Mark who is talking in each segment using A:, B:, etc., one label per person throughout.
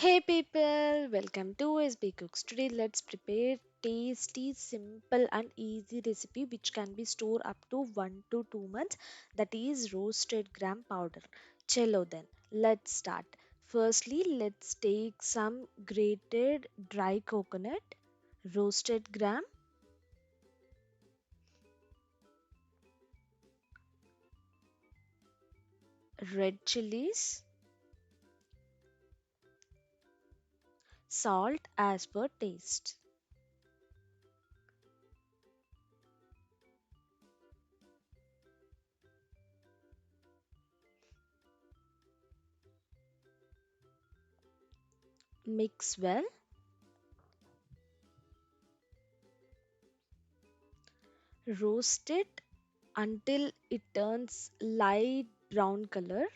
A: Hey people, welcome to sbcooks. Today let's prepare tasty, simple and easy recipe which can be stored up to 1 to 2 months, that is roasted gram powder. Chalo then, let's start. Firstly, let's take some grated dry coconut, roasted gram, red chilies, salt as per taste. Mix well. Roast it until it turns light brown color.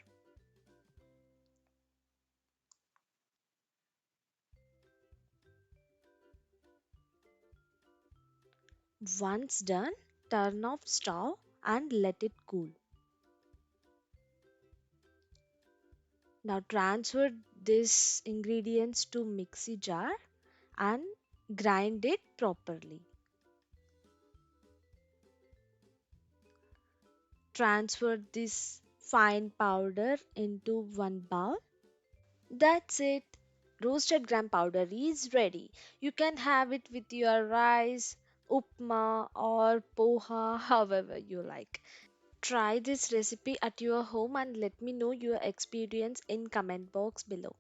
A: Once done, turn off stove and let it cool. Now transfer these ingredients to mixie jar and grind it properly. Transfer this fine powder into one bowl. That's it. Roasted gram powder is ready. You can have it with your rice, upma or poha, however you like. Try this recipe at your home and let me know your experience in comment box below.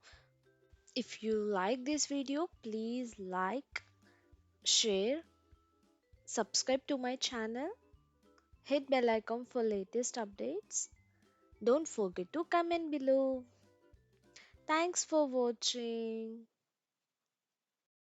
A: If you like this video, please like, share, subscribe to my channel, hit bell icon for latest updates. Don't forget to comment below. Thanks for watching.